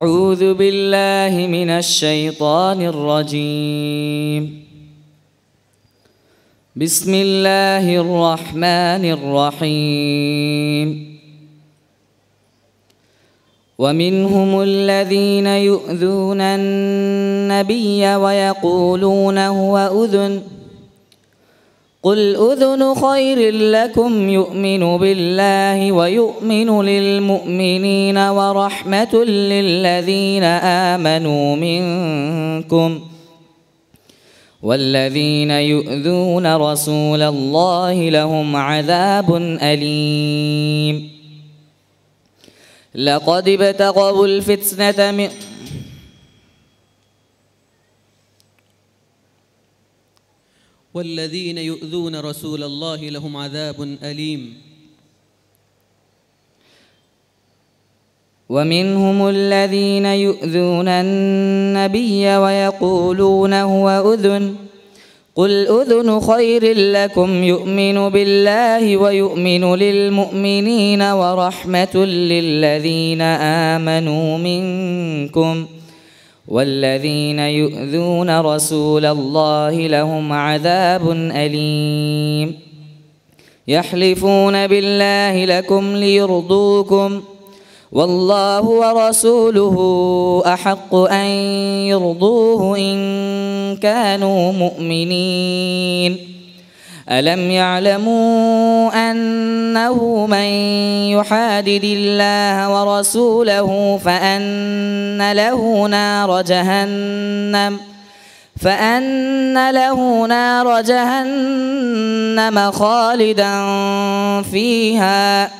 أعوذ بالله من الشيطان الرجيم. بسم الله الرحمن الرحيم. ومنهم الذين يؤذون النبي ويقولون هو أذن قل أذن خير لكم يؤمن بالله ويؤمن للمؤمنين ورحمة للذين آمنوا منكم والذين يؤذون رسول الله لهم عذاب أليم. لقد ابتغوا الفتنة من والذين يؤذون رسول الله لهم عذاب أليم. ومنهم الذين يؤذون النبي ويقولون هو أذن قل أذن خير لكم يؤمن بالله ويؤمن للمؤمنين ورحمة للذين آمنوا منكم والذين يؤذون رسول الله لهم عذاب أليم. يحلفون بالله لكم ليرضوكم والله ورسوله أحق أن يرضوه إن كانوا مؤمنين. ألم يعلموا أنه من يحادد الله ورسوله فأن له نار جهنم خالدا فيها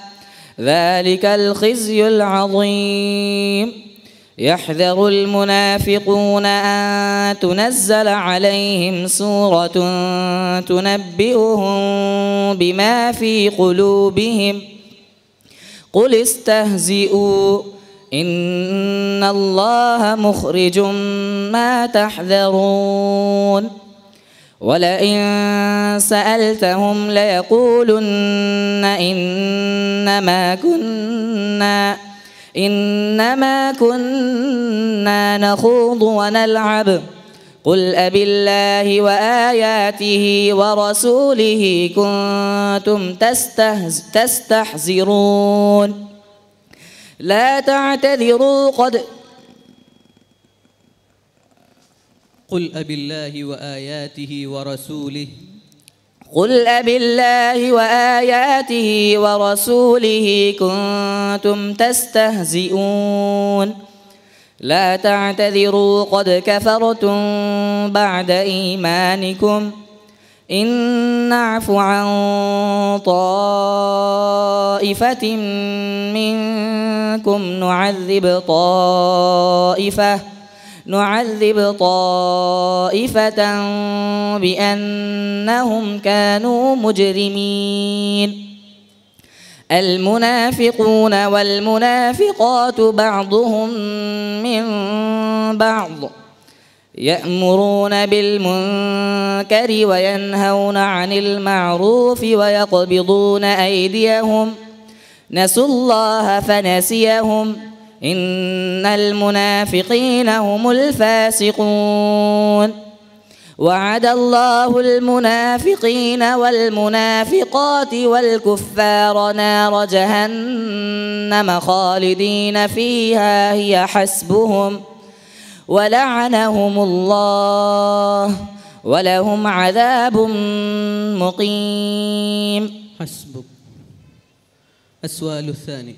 ذلك الخزي العظيم. يحذر المنافقون أن تنزل عليهم سورة تنبئهم بما في قلوبهم قل استهزئوا إن الله مخرج ما تحذرون. ولئن سألتهم ليقولن إنما كنا نخوض ونلعب قل أبالله وآياته ورسوله كنتم تستهزئون لا تعتذروا قل أبالله وآياته ورسوله كنتم تستهزئون لا تعتذروا قد كفرتم بعد إيمانكم إن نعف عن طائفة منكم نعذب طائفة بأنهم كانوا مجرمين. المنافقون والمنافقات بعضهم من بعض يأمرون بالمنكر وينهون عن المعروف ويقبضون أيديهم نسوا الله فنسيهم إن المنافقين هم الفاسقون. وعد الله المنافقين والمنافقات والكفار نار جهنم خالدين فيها هي حسبهم ولعنهم الله ولهم عذاب مقيم. حسبك. السؤال الثاني.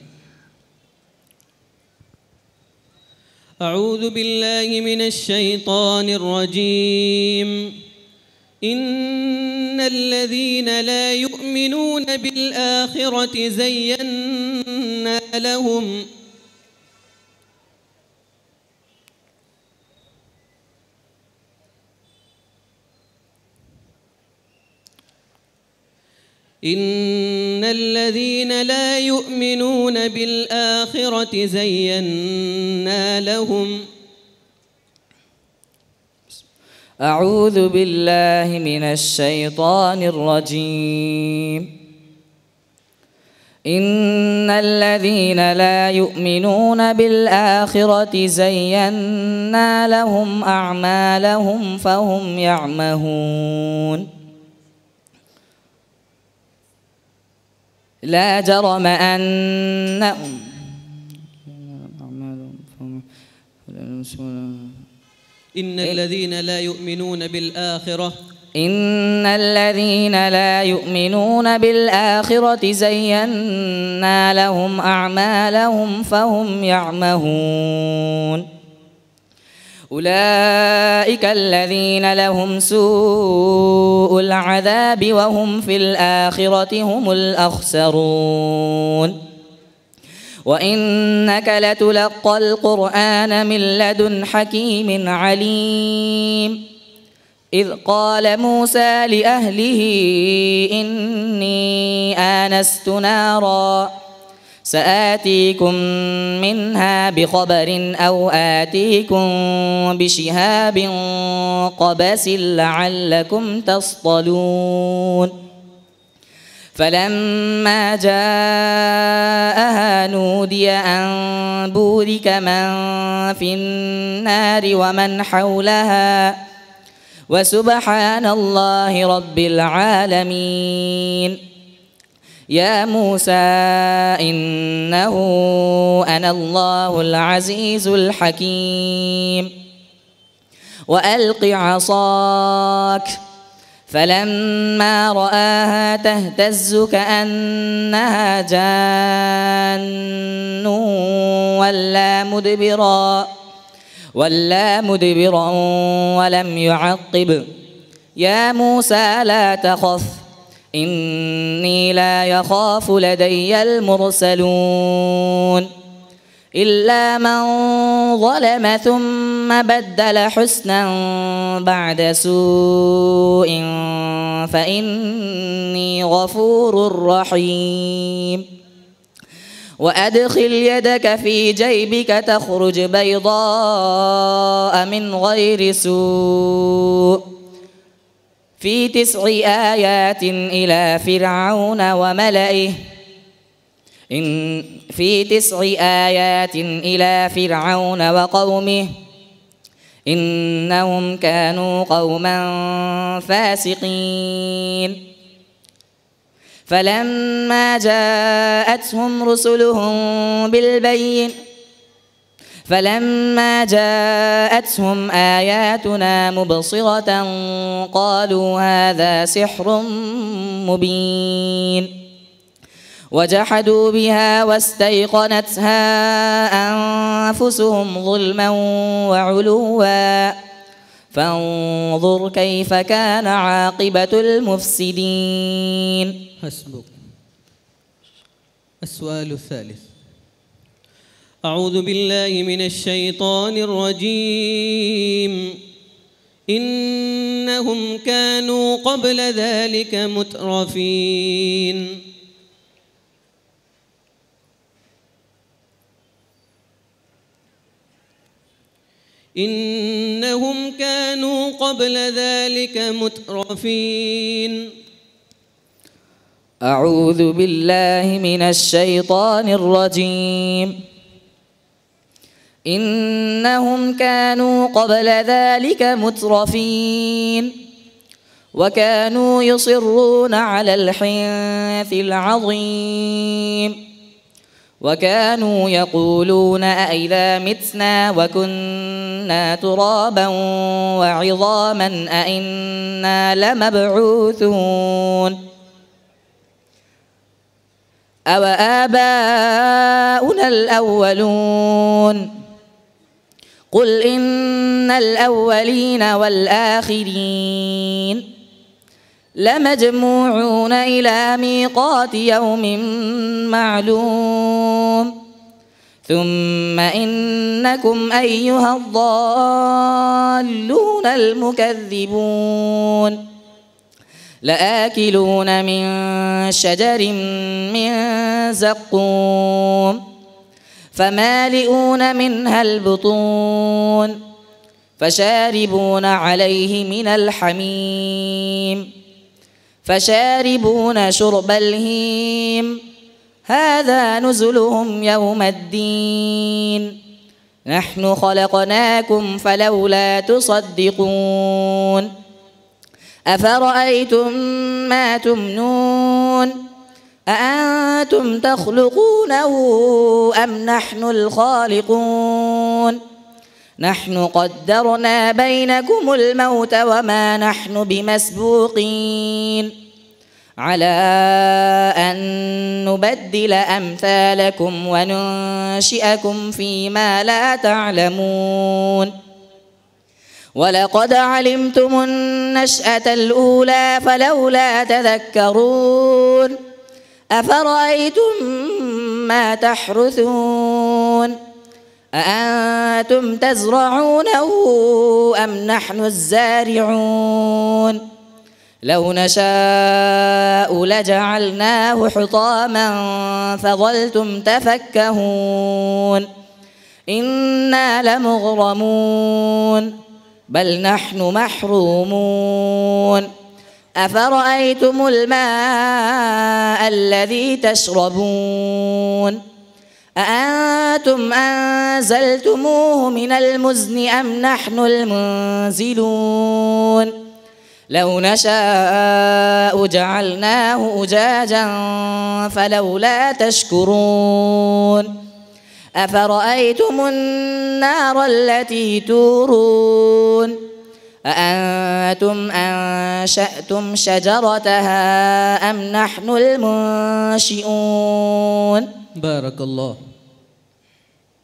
أعوذ بالله من الشيطان الرجيم. إن الذين لا يؤمنون بالآخرة زينا لهم إن الذين لا يؤمنون بالآخرة زينا لهم. أعوذ بالله من الشيطان الرجيم. إن الذين لا يؤمنون بالآخرة زينا لهم أعمالهم فهم يعمهون لا جرم أنهم إن الذين لا يؤمنون بالآخرة إن الذين لا يؤمنون بالآخرة زينا لهم أعمالهم فهم يعمهون أولئك الذين لهم سوء العذاب وهم في الآخرة هم الأخسرون وإنك لتلقى القرآن من لدن حكيم عليم إذ قال موسى لأهله إني آنست نارا سآتيكم منها بخبر أو آتيكم بشهاب قبس لعلكم تصطلون فلما جاءها نودي أن بورك من في النار ومن حولها وسبحان الله رب العالمين يا موسى إنه أنا الله العزيز الحكيم وألق عصاك فلما رآها تهتز كأنها جان ولا مدبرا ولم يعقب يا موسى لا تخف إني لا يخاف لدي المرسلون إلا من ظلم ثم بدل حسنا بعد سوء فإني غفور رحيم وأدخل يدك في جيبك تخرج بيضاء من غير سوء في 9 آيات إلى فرعون وملئه في 9 آيات إلى فرعون وقومه إنهم كانوا قوما فاسقين فلما جاءتهم آياتنا مبصرة قالوا هذا سحر مبين وجحدوا بها واستيقنتها أنفسهم ظلما وعلوا فانظر كيف كان عاقبة المفسدين. حسبك. السؤال الثالث. أعوذ بالله من الشيطان الرجيم. إنهم كانوا قبل ذلك مترفين. إنهم كانوا قبل ذلك مترفين. أعوذ بالله من الشيطان الرجيم. إنهم كانوا قبل ذلك مترفين وكانوا يصرون على الحنث العظيم وكانوا يقولون أئذا متنا وكنا ترابا وعظاما أئنا لمبعوثون أو آباؤنا الأولون قل إن الأولين والآخرين لمجموعون إلى ميقات يوم معلوم ثم إنكم أيها الضالون المكذبون لآكلون من شجر من زقوم فمالئون منها البطون فشاربون عليه من الحميم فشاربون شرب الهيم هذا نزلهم يوم الدين نحن خلقناكم فلولا تصدقون أفرأيتم ما تمنون أأنتم تخلقونه أم نحن الخالقون نحن قدرنا بينكم الموت وما نحن بمسبوقين على أن نبدل أمثالكم وننشئكم فيما لا تعلمون ولقد علمتم النشأة الأولى فلولا تذكرون أفرأيتم ما تحرثون أأنتم تزرعونه أم نحن الزارعون لو نشاء لجعلناه حطاما فظلتم تفكهون إنا لمغرمون بل نحن محرومون أفرأيتم الماء الذي تشربون أأنتم أنزلتموه من المزن أم نحن المنزلون لو نشاء جعلناه أجاجا فلولا تشكرون أفرأيتم النار التي تورون أأنتم أنشأتم شجرتها أم نحن المنشئون بارك الله.